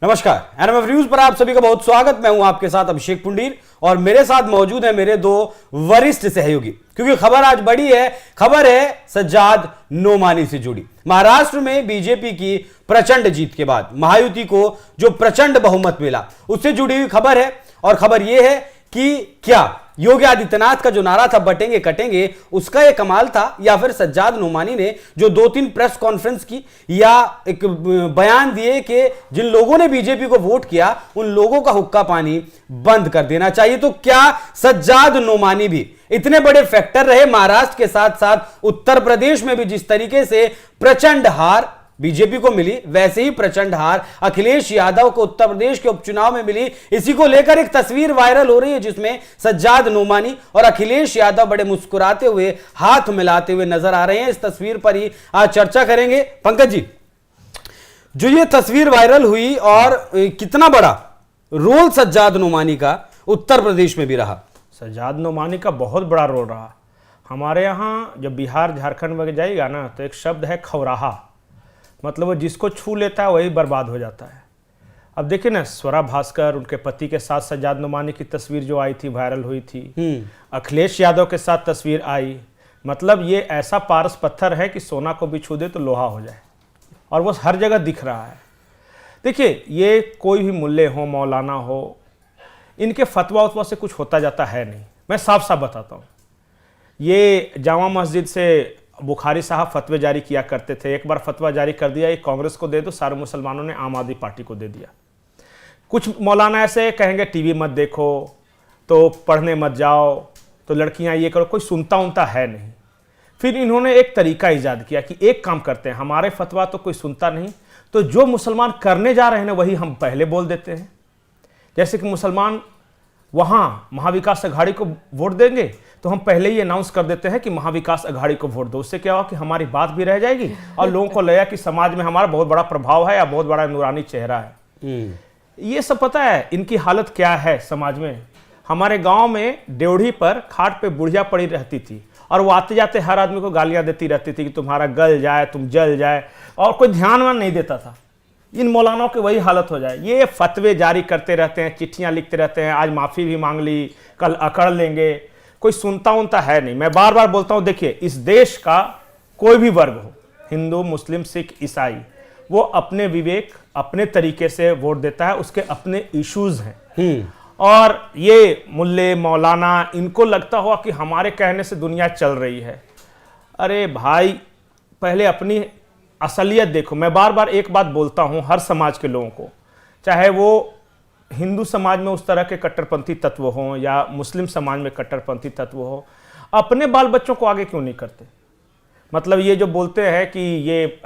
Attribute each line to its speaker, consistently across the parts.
Speaker 1: नमस्कार, NMF news पर आप सभी का बहुत स्वागत। मैं हूं आपके साथ अभिषेक पुंडीर और मेरे साथ मौजूद है मेरे दो वरिष्ठ सहयोगी, क्योंकि खबर आज बड़ी है। खबर है सज्जाद नोमानी से जुड़ी। महाराष्ट्र में बीजेपी की प्रचंड जीत के बाद महायुति को जो प्रचंड बहुमत मिला उससे जुड़ी हुई खबर है। और खबर यह है कि क्या योगी आदित्यनाथ का जो नारा था बटेंगे कटेंगे, उसका यह कमाल था, या फिर सज्जाद नोमानी ने जो 2-3 प्रेस कॉन्फ्रेंस की या एक बयान दिए कि जिन लोगों ने बीजेपी को वोट किया उन लोगों का हुक्का पानी बंद कर देना चाहिए। तो क्या सज्जाद नोमानी भी इतने बड़े फैक्टर रहे? महाराष्ट्र के साथ साथ उत्तर प्रदेश में भी जिस तरीके से प्रचंड हार बीजेपी को मिली, वैसे ही प्रचंड हार अखिलेश यादव को उत्तर प्रदेश के उपचुनाव में मिली। इसी को लेकर एक तस्वीर वायरल हो रही है जिसमें सज्जाद नोमानी और अखिलेश यादव बड़े मुस्कुराते हुए हाथ मिलाते हुए नजर आ रहे हैं। इस तस्वीर पर ही आज चर्चा करेंगे। पंकज जी, जो ये तस्वीर वायरल हुई और कितना बड़ा रोल सज्जाद नोमानी का उत्तर प्रदेश में भी रहा?
Speaker 2: सज्जाद नोमानी का बहुत बड़ा रोल रहा। हमारे यहाँ जब बिहार झारखंड में जाएगा ना तो एक शब्द है खौराहा, मतलब वो जिसको छू लेता है वही बर्बाद हो जाता है। अब देखिए ना, स्वरा भास्कर उनके पति के साथ सज्जाद नोमानी की तस्वीर जो आई थी, वायरल हुई थी। अखिलेश यादव के साथ तस्वीर आई। मतलब ये ऐसा पारस पत्थर है कि सोना को भी छू दे तो लोहा हो जाए, और वो हर जगह दिख रहा है। देखिए, ये कोई भी मुल्ले हो, मौलाना हो, इनके फतवा उतवा से कुछ होता जाता है नहीं। मैं साफ साफ बताता हूँ। ये जामा मस्जिद से बुखारी साहब फतवे जारी किया करते थे। एक बार फतवा जारी कर दिया, एक कांग्रेस को दे दो, सारे मुसलमानों ने आम आदमी पार्टी को दे दिया। कुछ मौलाना ऐसे कहेंगे टीवी मत देखो, तो पढ़ने मत जाओ, तो लड़कियां ये करो, कोई सुनता उनता है नहीं। फिर इन्होंने एक तरीका ईजाद किया कि एक काम करते हैं, हमारे फतवा तो कोई सुनता नहीं, तो जो मुसलमान करने जा रहे हैं ना वही हम पहले बोल देते हैं। जैसे कि मुसलमान वहाँ महाविकास अघाड़ी को वोट देंगे तो हम पहले ही अनाउंस कर देते हैं कि महाविकास अघाड़ी को वोट दो। उससे क्या होगा कि हमारी बात भी रह जाएगी और लोगों को लगेगा कि समाज में हमारा बहुत बड़ा प्रभाव है या बहुत बड़ा नूरानी चेहरा है। ये सब पता है इनकी हालत क्या है समाज में। हमारे गांव में ड्योढ़ी पर खाट पे बुढ़िया पड़ी रहती थी और वो आते जाते हर आदमी को गालियां देती रहती थी कि तुम्हारा गल जाए, तुम जल जाए, और कोई ध्यान वान नहीं देता था। इन मौलानाओं की वही हालत हो जाए। ये फतवे जारी करते रहते हैं, चिट्ठियां लिखते रहते हैं, आज माफ़ी भी मांग ली, कल अकड़ लेंगे, कोई सुनता उनता है नहीं। मैं बार बार बोलता हूं, देखिए इस देश का कोई भी वर्ग हो, हिंदू, मुस्लिम, सिख, ईसाई, वो अपने विवेक अपने तरीके से वोट देता है, उसके अपने इश्यूज हैं। और ये मुल्ले मौलाना, इनको लगता होगा कि हमारे कहने से दुनिया चल रही है। अरे भाई, पहले अपनी असलियत देखो। मैं बार बार एक बात बोलता हूं हर समाज के लोगों को, चाहे वो हिंदू समाज में उस तरह के कट्टरपंथी तत्व हों या मुस्लिम समाज में कट्टरपंथी तत्व हो, अपने बाल बच्चों को आगे क्यों नहीं करते? मतलब ये जो बोलते हैं कि ये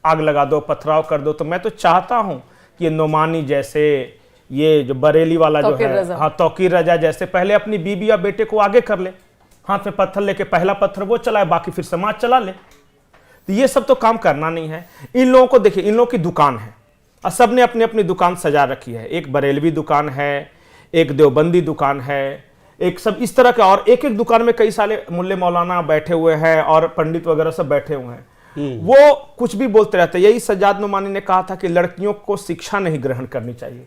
Speaker 2: आग लगा दो, पथराव कर दो, तो मैं तो चाहता हूं कि ये नोमानी जैसे, ये जो बरेली वाला जो है, हाँ, तौकीर रजा जैसे, पहले अपनी बीबी या बेटे को आगे कर ले, हाथ में पत्थर लेके पहला पत्थर वो चलाए, बाकी फिर समाज चला ले। तो ये सब तो काम करना नहीं है। इन लोगों को देखिए, इन लोगों की दुकान है और सब ने अपनी अपनी दुकान सजा रखी है। एक बरेलवी दुकान है, एक देवबंदी दुकान है, एक सब इस तरह का, और एक एक दुकान में कई सारे मुल्ले मौलाना बैठे हुए हैं और पंडित वगैरह सब बैठे हुए हैं। वो कुछ भी बोलते रहते हैं। यही सज्जाद नोमानी ने कहा था कि लड़कियों को शिक्षा नहीं ग्रहण करनी चाहिए,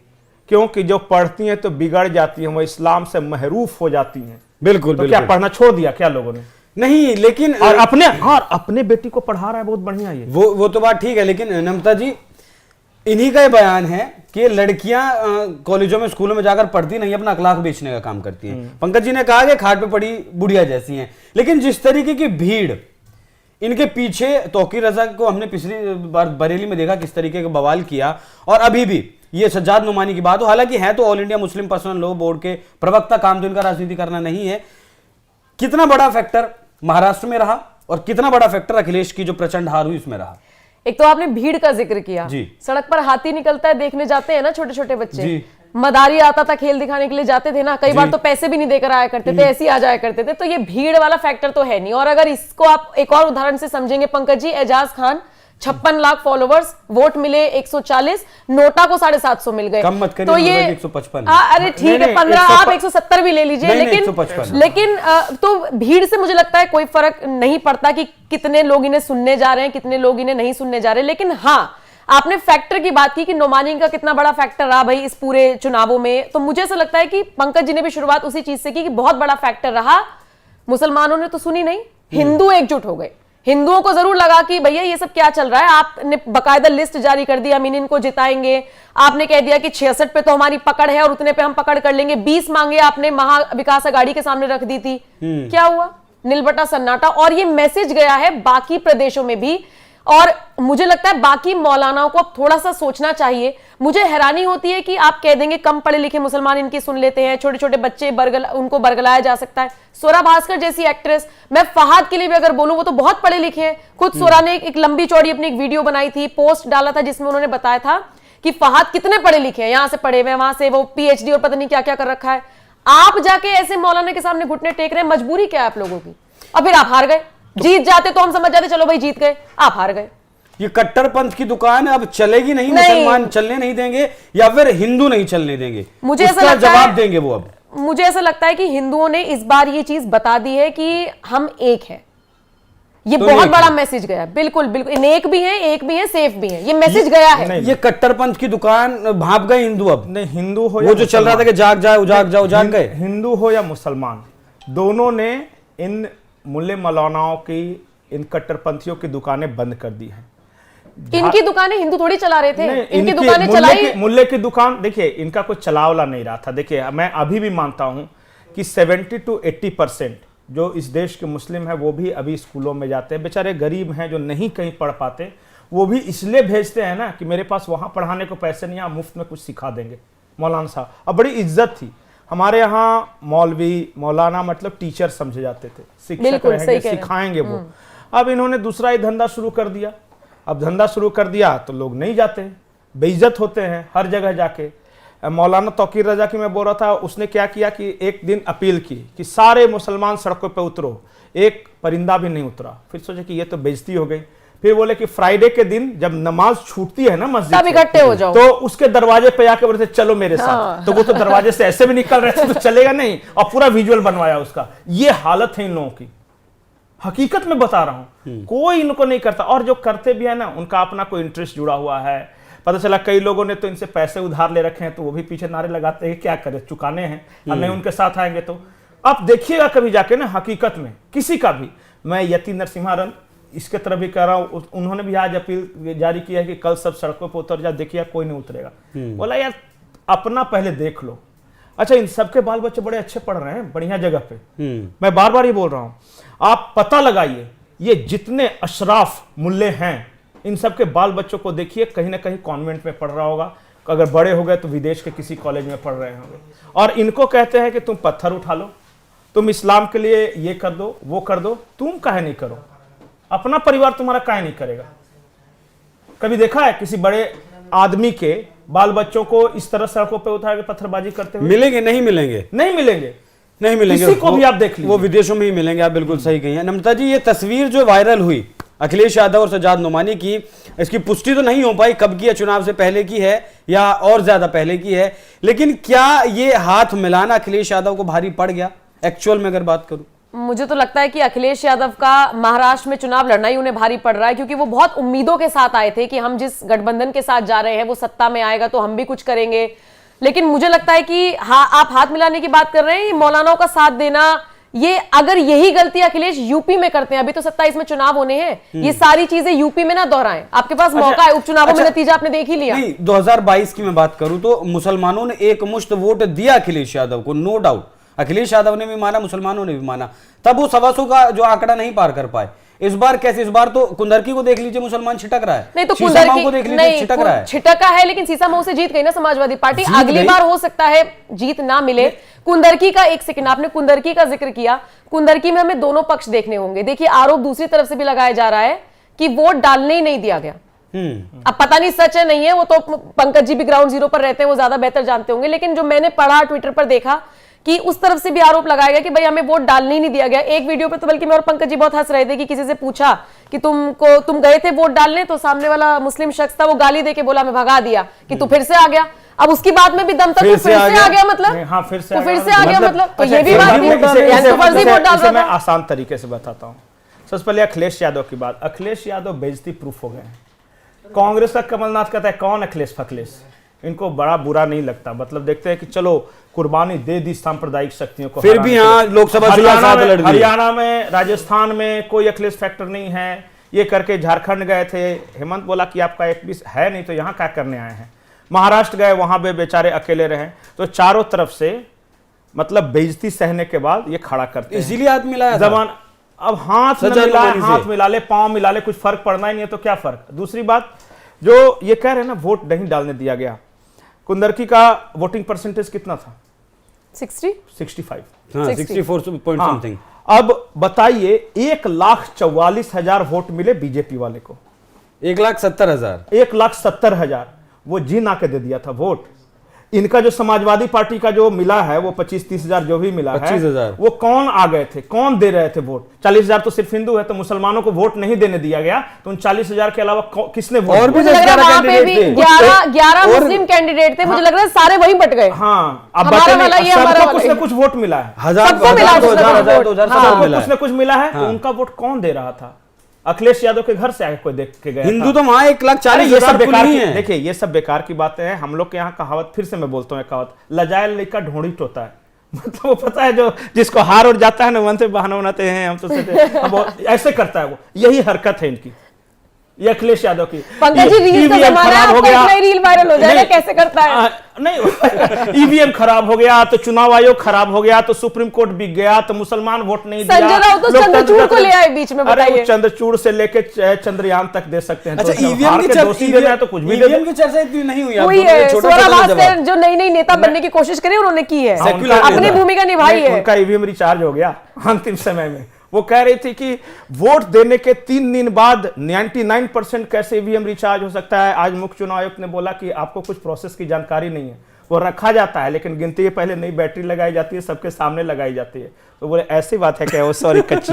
Speaker 2: क्योंकि जो पढ़ती हैं तो बिगड़ जाती हैं, वो इस्लाम से महरूफ हो जाती हैं।
Speaker 1: बिल्कुल,
Speaker 2: तो क्या पढ़ना छोड़ दिया क्या लोगों ने?
Speaker 1: नहीं, लेकिन
Speaker 2: और अपने बेटी को पढ़ा रहा है, बहुत बढ़िया। ये
Speaker 1: वो तो बात ठीक है, लेकिन नमता जी, इन्हीं का ये बयान है कि लड़कियां कॉलेजों में, स्कूलों में जाकर पढ़ती नहीं, अपना अखलाक बेचने का काम करती हैं। पंकज जी ने कहा कि खाट पे पड़ी बुढ़िया जैसी हैं, लेकिन जिस तरीके की भीड़ इनके पीछे, तौकीर रजा को हमने पिछली बार बरेली में देखा किस तरीके का बवाल किया, और अभी भी ये सज्जाद नोमानी की बात हो, हालांकि है तो all India Muslim personal law board के प्रवक्ता, काम तो इनका राजनीति करना नहीं है। कितना बड़ा फैक्टर महाराष्ट्र में रहा और कितना बड़ा फैक्टर अखिलेश की जो प्रचंड हार हुई उसमें रहा?
Speaker 3: एक तो आपने भीड़ का जिक्र किया, सड़क पर हाथी निकलता है देखने जाते हैं ना छोटे छोटे बच्चे, मदारी आता था खेल दिखाने के लिए जाते थे ना, कई बार तो पैसे भी नहीं देकर आया करते थे, ऐसे ही आ जाया करते थे। तो ये भीड़ वाला फैक्टर तो है नहीं। और अगर इसको आप एक और उदाहरण से समझेंगे पंकज जी, एजाज खान 56 लाख फॉलोवर्स, वोट मिले 140, नोटा को 750 मिल गए।
Speaker 1: कम मत करिए,
Speaker 3: तो ये
Speaker 1: 155।
Speaker 3: अरे ठीक है, 15, आप 170 भी ले लीजिए, लेकिन तो भीड़ से मुझे लगता है कोई फर्क नहीं पड़ता कि कितने लोग इन्हें सुनने जा रहे हैं, कितने लोग इन्हें नहीं सुनने जा रहे। लेकिन हाँ, आपने फैक्टर की बात की कि नोमानी का कितना बड़ा फैक्टर रहा भाई इस पूरे चुनावों में, तो मुझे ऐसा लगता है कि पंकज जी ने भी शुरुआत उसी चीज से की कि बहुत बड़ा फैक्टर रहा। मुसलमानों ने तो सुनी नहीं, हिंदू एकजुट हो गए। हिंदुओं को जरूर लगा कि भैया ये सब क्या चल रहा है, आपने बकायदा लिस्ट जारी कर दी, हम इनको जिताएंगे। आपने कह दिया कि 66 पे तो हमारी पकड़ है और उतने पे हम पकड़ कर लेंगे। 20 मांगे आपने महा विकास अघाड़ी के सामने रख दी थी, क्या हुआ? नीलबटा सन्नाटा। और ये मैसेज गया है बाकी प्रदेशों में भी, और मुझे लगता है बाकी मौलानाओं को अब थोड़ा सा सोचना चाहिए। मुझे हैरानी होती है कि आप कह देंगे कम पढ़े लिखे मुसलमान इनकी सुन लेते हैं, छोटे छोटे बच्चे उनको बरगलाया जा सकता है। सोरा भास्कर जैसी एक्ट्रेस, मैं फहाद के लिए भी अगर बोलूं, वो तो बहुत पढ़े लिखे हैं। खुद सोरा ने एक लंबी चौड़ी अपनी एक वीडियो बनाई थी, पोस्ट डाला था, जिसमें उन्होंने बताया था कि फहाद कितने पढ़े लिखे हैं, यहां से पढ़े हुए, वहां से वो PhD और पता नहीं क्या क्या कर रखा है। आप जाके ऐसे मौलाना के सामने घुटने टेक रहे हैं, मजबूरी क्या है आप लोगों की? और फिर आप हार गए। जीत जाते तो हम समझ जाते चलो भाई जीत गए, आप हार गए।
Speaker 1: ये कट्टरपंथ की दुकान अब चलेगी नहीं, मुसलमान चलने नहीं देंगे या फिर हिंदू नहीं चलने देंगे,
Speaker 3: मुझे ऐसा
Speaker 1: उसका
Speaker 3: लगता
Speaker 1: जवाब
Speaker 3: है,
Speaker 1: देंगे वो। अब
Speaker 3: मुझे ऐसा लगता है कि हिंदुओं ने इस बार ये चीज बता दी है कि हम एक हैं। ये
Speaker 1: तो
Speaker 3: बहुत बड़ा मैसेज गया, बिल्कुल बिल्कुल, एक भी है सेफ भी है, ये मैसेज गया है।
Speaker 1: ये कट्टरपंथ की दुकान भाप गए हिंदू। अब
Speaker 2: नहीं, हिंदू हो
Speaker 1: वो जो चल रहा था कि जाग जाए उजाग जाओ, जाग गए।
Speaker 2: हिंदू हो या मुसलमान, दोनों ने इन मुल्ले मौलानाओं की, इन कट्टरपंथियों की दुकानें बंद कर दी हैं।
Speaker 3: इनकी दुकानें हिंदू थोड़ी चला रहे थे, इनकी दुकानें चलाई।
Speaker 2: मुल्ले की दुकान देखिए, इनका कोई चलावला नहीं रहा था। देखिए, मैं अभी भी मानता हूं कि 70 to 80% जो इस देश के मुस्लिम हैं वो भी अभी स्कूलों में जाते हैं। बेचारे गरीब हैं जो नहीं कहीं पढ़ पाते, वो भी इसलिए भेजते हैं ना कि मेरे पास वहां पढ़ाने को पैसे नहीं, आप मुफ्त में कुछ सिखा देंगे मौलाना साहब। अब बड़ी इज्जत थी हमारे यहाँ, मौलवी मौलाना मतलब टीचर समझे जाते थे, शिक्षक रहेंगे, सिखाएंगे वो। अब इन्होंने दूसरा ही धंधा शुरू कर दिया। अब धंधा शुरू कर दिया तो लोग नहीं जाते, बेइज्जत होते हैं हर जगह जाके। मौलाना तौकीर रजा की मैं बोल रहा था, उसने क्या किया कि एक दिन अपील की कि सारे मुसलमान सड़कों पे उतरो, एक परिंदा भी नहीं उतरा। फिर सोचे कि ये तो बेइज्जती हो गई। फिर बोले कि फ्राइडे के दिन जब नमाज छूटती है ना मस्जिद,
Speaker 3: तब इकट्ठे हो जाओ,
Speaker 2: तो उसके दरवाजे पे आके बोलते चलो मेरे साथ। तो वो तो दरवाजे से ऐसे भी निकल रहे थे तो चलेगा नहीं, और पूरा विजुअल बनवाया उसका। ये हालत है इन लोगों की, हकीकत में बता रहा हूं। कोई इनको नहीं करता, और जो करते भी है ना उनका अपना कोई इंटरेस्ट जुड़ा हुआ है। पता चला कई लोगों ने तो इनसे पैसे उधार ले रखे हैं, तो वो भी पीछे नारे लगाते हैं क्या करें, चुकाने हैं, हम नहीं उनके साथ आएंगे। तो आप देखिएगा कभी जाके ना, हकीकत में किसी का भी, मैं यति नरसिम्हा इसके तरफ भी कह रहा हूं, उन्होंने भी आज अपील जारी की है कि कल सब सड़कों पर उतर जा, देखिए कोई नहीं उतरेगा। बोला यार अपना पहले देख लो। अच्छा, इन सबके बाल बच्चे बड़े अच्छे पढ़ रहे हैं बढ़िया जगह पे, मैं बार बार ही बोल रहा हूं, आप पता लगाइए ये जितने अशराफ मुल्ले हैं, इन सबके बाल बच्चों को देखिए, कहीं ना कहीं कॉन्वेंट में पढ़ रहा होगा, अगर बड़े हो गए तो विदेश के किसी कॉलेज में पढ़ रहे होंगे। और इनको कहते हैं कि तुम पत्थर उठा लो, तुम इस्लाम के लिए ये कर दो वो कर दो, तुम काहे नहीं करो? अपना परिवार तुम्हारा काहे नहीं करेगा? कभी देखा है किसी बड़े आदमी के बाल बच्चों को इस तरह सड़कों पे उठा के पत्थरबाजी करते हुए?
Speaker 1: मिलेंगे? नहीं मिलेंगे,
Speaker 2: नहीं मिलेंगे,
Speaker 1: नहीं मिलेंगे।
Speaker 2: किसी को भी आप देख लीजिए,
Speaker 1: वो विदेशों में ही मिलेंगे। आप बिल्कुल सही कही है नम्रता जी। ये तस्वीर जो वायरल हुई अखिलेश यादव और सज्जाद नोमानी की, इसकी पुष्टि तो नहीं हो पाई कब की है, चुनाव से पहले की है या और ज्यादा पहले की है, लेकिन क्या ये हाथ मिलाना अखिलेश यादव को भारी पड़ गया एक्चुअल में अगर बात करूं?
Speaker 3: मुझे तो लगता है कि अखिलेश यादव का महाराष्ट्र में चुनाव लड़ना ही उन्हें भारी पड़ रहा है, क्योंकि वो बहुत उम्मीदों के साथ आए थे कि हम जिस गठबंधन के साथ जा रहे हैं वो सत्ता में आएगा तो हम भी कुछ करेंगे। लेकिन मुझे लगता है कि हाँ, आप हाथ मिलाने की बात कर रहे हैं, मौलानाओं का साथ देना, ये अगर यही गलती अखिलेश यूपी में करते हैं, अभी तो 27 में चुनाव होने हैं, ये सारी चीजें यूपी में ना दोहराएं। आपके पास मौका है, उपचुनावों में नतीजा आपने देख ही लिया।
Speaker 1: नहीं, 2022 की मैं बात करूं तो मुसलमानों ने एक मुश्त वोट दिया अखिलेश यादव को, नो डाउट। अखिलेश यादव ने भी माना, मुसलमानों ने भी माना, तब वो 125 का जो आंकड़ा नहीं पार कर पाए। इस बार कैसे? इस बार तो कुंदरकी को देख लीजिए, मुसलमान छिटक रहा है।
Speaker 3: नहीं तो
Speaker 1: कुंदरकी को देख लीजिए, छिटक रहा है,
Speaker 3: छिटका है, लेकिन सीसामऊ से जीत गई ना समाजवादी पार्टी। अगली बार हो सकता है जीत ना मिले। कुंदरकी का, एक सेकंड, आपने कुंदरकी का जिक्र किया, कुंदरकी में हमें दोनों पक्ष देखने होंगे। देखिए, आरोप दूसरी तरफ से भी लगाया जा रहा है कि वोट डालने ही नहीं दिया गया। अब पता नहीं सच है नहीं है, वो तो पंकज जी भी ग्राउंड जीरो पर रहते हैं, वो ज्यादा बेहतर जानते होंगे। लेकिन जो मैंने पढ़ा, ट्विटर पर देखा कि उस तरफ से भी आरोप लगाया गया कि भाई हमें वोट डालने ही नहीं दिया गया। एक वीडियो पे तो बल्कि मैं और पंकज जी बहुत हंस रहे थे कि किसी से पूछा कि तुम गए थे वोट डालने, तो सामने वाला मुस्लिम शख्स था, वो गाली देके बोला मैं भगा दिया, कि तू फिर से आ गया। अब उसकी बात में भी दम तक फिर से आ गया, मतलब
Speaker 2: हाँ, फिर से
Speaker 3: आ गया, मतलब तो ये भी बात है, फर्जी वोट डाल रहा था।
Speaker 2: मैं आसान तरीके से बताता हूँ। सबसे पहले अखिलेश यादव की बात। अखिलेश यादव बेइज्जती प्रूफ हो गए हैं। कांग्रेस का कमलनाथ कहता है कौन अखिलेश फखलेश, इनको बड़ा बुरा नहीं लगता। मतलब देखते हैं कि चलो कुर्बानी दे दी सांप्रदायिक शक्तियों को,
Speaker 1: फिर भी यहाँ लोकसभा चुनाव साथ लड़ दिए।
Speaker 2: हरियाणा में, राजस्थान में कोई अखिलेश फैक्टर नहीं है, ये करके झारखंड गए थे। हेमंत बोला कि आपका एक भी है नहीं तो यहाँ क्या करने आए हैं। महाराष्ट्र गए, वहां पे बेचारे अकेले रहे। तो चारों तरफ से मतलब बेइज्जती सहने के बाद ये खड़ा करते हैं।
Speaker 1: इसीलिए हाथ मिलाया
Speaker 2: जबान अब हाथ न मिलाए, हाथ मिला ले, पांव मिला ले, कुछ फर्क पड़ना ही नहीं है तो क्या फर्क। दूसरी बात जो ये कह रहे हैं ना वोट नहीं डालने दिया गया, कुंदरकी का वोटिंग परसेंटेज कितना था? 65।
Speaker 1: 64 पॉइंट समथिंग।
Speaker 2: अब बताइए 1,44,000 वोट मिले बीजेपी वाले को।
Speaker 1: 1,70,000।
Speaker 2: 1,70,000 वो जी ना के दे दिया था वोट। इनका जो समाजवादी पार्टी का जो मिला है वो 25-30,000 जो भी मिला है,
Speaker 1: 25,000
Speaker 2: वो कौन आ गए थे, कौन दे रहे थे वोट? 40,000 तो सिर्फ हिंदू है, तो मुसलमानों को वोट नहीं देने दिया गया। तो उन 40,000 के अलावा किसने वोट?
Speaker 1: और भी
Speaker 3: 11 मुस्लिम कैंडिडेट थे। मुझे लग रहा है सारे वही बट गए।
Speaker 2: हाँ, अब सबको कुछ न कुछ वोट मिला है, कुछ न कुछ मिला है। तो उनका वोट कौन दे रहा था? अखिलेश यादव के घर से आके कोई देख के गया?
Speaker 1: हिंदू तो वहां 1,40,000
Speaker 2: बेकार है। देखिए ये सब बेकार की बातें हैं। हम लोग के यहाँ कहावत, फिर से मैं बोलता हूँ कहावत, लजाए लड़का ढोंढी टोता है। मतलब वो पता है जो जिसको हार और जाता है ना मन से बहाना बनाते हैं हम तो ऐसे करता है वो। यही हरकत है इनकी, ये अखिलेश यादव की।
Speaker 3: पंकज जी रील का जमाना है, आपका एक नई रील वायरल हो जाएगा, कैसे करता है?
Speaker 2: नहीं ईवीएम खराब हो गया तो चुनाव आयोग खराब हो गया तो सुप्रीम कोर्ट बिक गया तो मुसलमान वोट नहीं दिया।
Speaker 3: संजय राउत तो चंद्रचूड़ को ले आए बीच में, बताइए।
Speaker 2: चंद्रचूड़ से लेके चंद्रयान तक दे सकते हैं।
Speaker 1: अच्छा, ईवीएम की चर्चा इतनी नहीं हुई
Speaker 3: है। स्वरा भास्कर जो नई नई नेता बनने की कोशिश करी उन्होंने की है, अपनी भूमिका निभाई है।
Speaker 2: उनका ईवीएम रिचार्ज हो गया अंतिम समय में। वो कह रही थी कि वोट देने के 3 दिन बाद 99% कैसे ईवीएम रिचार्ज हो सकता है। आज मुख्य चुनाव आयुक्त ने बोला कि आपको कुछ प्रोसेस की जानकारी नहीं है, वो रखा जाता है लेकिन गिनती के पहले नई बैटरी लगाई जाती है, सबके सामने लगाई जाती है। तो बोले ऐसी बात है क्या? वो सॉरी कच्ची।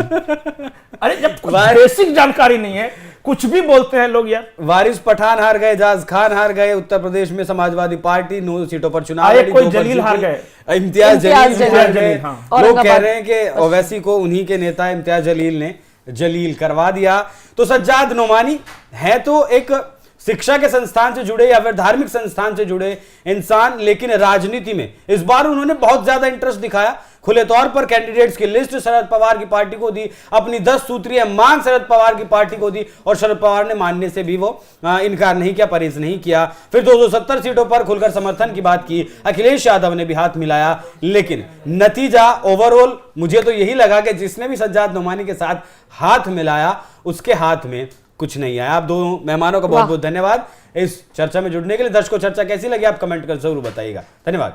Speaker 2: अरे जब बेसिक जानकारी नहीं है कुछ भी बोलते हैं लोग यार।
Speaker 1: वारिस पठान हार गए, जाज खान हार गए, उत्तर प्रदेश में समाजवादी पार्टी 9 सीटों पर चुनाव लड़ी,
Speaker 2: कोई जलील हार गए,
Speaker 1: इम्तियाज जलील हार गए।
Speaker 3: हाँ।
Speaker 1: लोग कह रहे हैं कि ओवैसी को उन्हीं के नेता इम्तियाज जलील ने जलील करवा दिया। तो सज्जाद नोमानी है तो एक शिक्षा के संस्थान से जुड़े या फिर धार्मिक संस्थान से जुड़े इंसान, लेकिन राजनीति में इस बार उन्होंने बहुत ज्यादा इंटरेस्ट दिखाया। खुले तौर पर कैंडिडेट्स की लिस्ट शरद पवार की पार्टी को दी, अपनी 10 सूत्रीय मांग शरद पवार की पार्टी को दी और शरद पवार ने मानने से भी वो इनकार नहीं किया, परहेज नहीं किया। फिर 270 सीटों पर खुलकर समर्थन की बात की, अखिलेश यादव ने भी हाथ मिलाया। लेकिन नतीजा ओवरऑल मुझे तो यही लगा कि जिसने भी सज्जाद नोमानी के साथ हाथ मिलाया उसके हाथ में कुछ नहीं आया। आप दोनों मेहमानों का बहुत बहुत धन्यवाद इस चर्चा में जुड़ने के लिए। दर्शकों चर्चा कैसी लगी आप कमेंट कर जरूर बताइएगा। धन्यवाद।